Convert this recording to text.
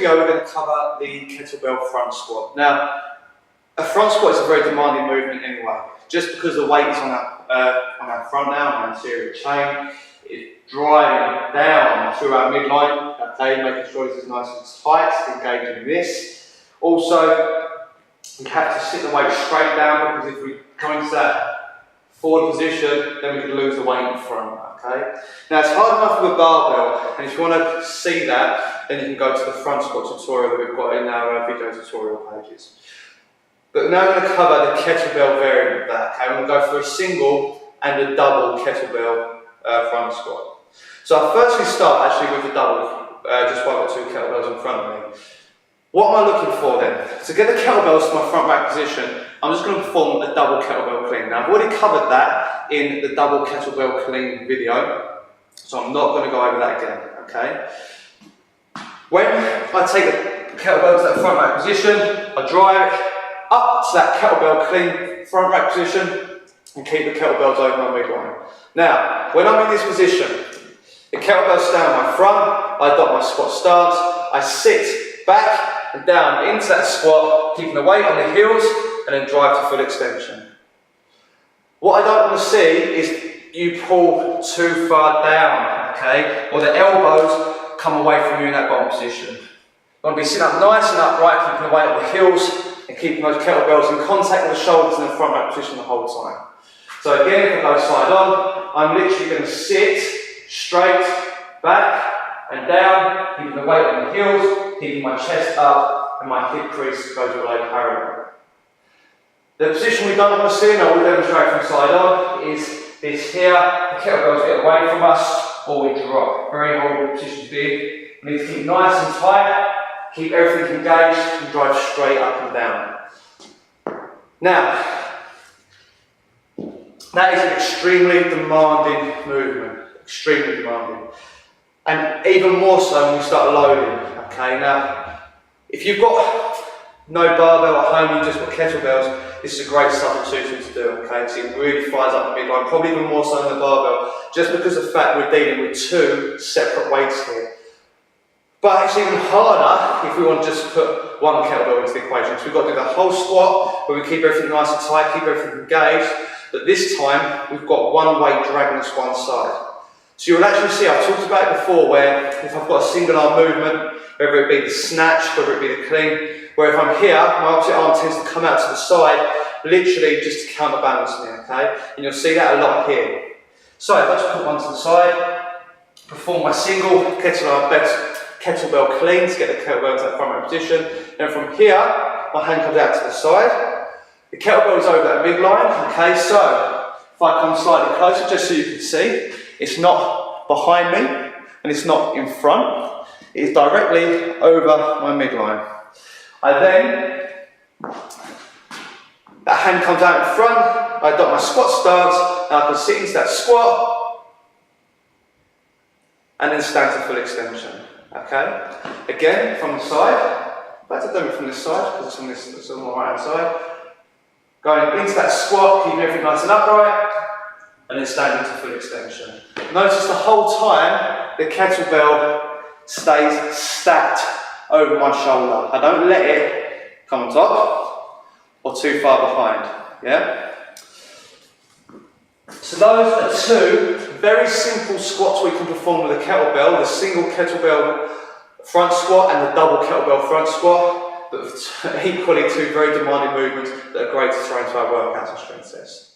video we're going to cover the kettlebell front squat. Now, a front squat is a very demanding movement anyway. Just because the weight is on our front now, on our anterior chain, it's driving down through our midline, okay, making sure this is nice and tight, engaging this. Also, we have to sit the weight straight down, because if we come into that forward position, then we could lose the weight in front, okay? Now, it's hard enough with a barbell, and if you want to see that, then you can go to the front squat tutorial that we've got in our video tutorial pages. But now I'm going to cover the kettlebell variant of that, okay? I'm going to go for a single and a double kettlebell front squat. So I'll firstly start actually with the double, just while I've got two kettlebells in front of me. What am I looking for then? To get the kettlebells to my front rack position, I'm just going to perform a double kettlebell clean. Now I've already covered that in the double kettlebell clean video, so I'm not going to go over that again, okay? When I take the kettlebell to that front rack position, I drive it up to that kettlebell clean front rack position and keep the kettlebells over my midline. Now, when I'm in this position, the kettlebells stay on my front, I adopt my squat stance, I sit back and down into that squat, keeping the weight on the heels, and then drive to full extension. What I don't want to see is you pull too far down, okay, or the elbows come away from you in that bottom position. You want to be sitting up nice and upright, keeping the weight on the heels, and keeping those kettlebells in contact with the shoulders in the front rack position the whole time. So again, if I go side on, I'm literally going to sit straight, back and down, keeping the weight on the heels, keeping my chest up and my hip crease goes below parallel. The position we don't want to see, and I will demonstrate from side on, is this here. The kettlebells get away from us or we drop. Very horrible position to be in. We need to keep nice and tight. Keep everything engaged and drive straight up and down. Now, that is an extremely demanding movement, extremely demanding. And even more so when we start loading, okay? Now, if you've got no barbell at home, you've just got kettlebells, this is a great substitution to do, okay? So it really fires up the midline, probably even more so than the barbell, just because of the fact we're dealing with two separate weights here. But it's even harder if we want to just put one kettlebell into the equation. So we've got to do the whole squat where we keep everything nice and tight, keep everything engaged. But this time we've got one weight dragging us one side. So you'll actually see, I've talked about it before, where if I've got a single arm movement, whether it be the snatch, whether it be the clean, where if I'm here, my opposite arm tends to come out to the side, literally just to counterbalance me, okay? And you'll see that a lot here. So if I just put one to the side, perform my single kettlebell clean to get the kettlebell to that front rack position. Then from here, my hand comes out to the side. The kettlebell is over that midline. Okay, so if I come slightly closer, just so you can see, it's not behind me and it's not in front. It is directly over my midline. I then, that hand comes out in front. I adopt my squat stance, and I can sit into that squat and then stand to full extension. Okay, again from the side, better do it from this side because it's on the right hand side. Going into that squat, keeping everything nice and upright, and then standing to full extension. Notice the whole time the kettlebell stays stacked over my shoulder. I don't let it come on top or too far behind. Yeah? So those are two very simple squats we can perform with a kettlebell, the single kettlebell front squat and the double kettlebell front squat, but equally two very demanding movements that are great to throw into our workouts and strength tests.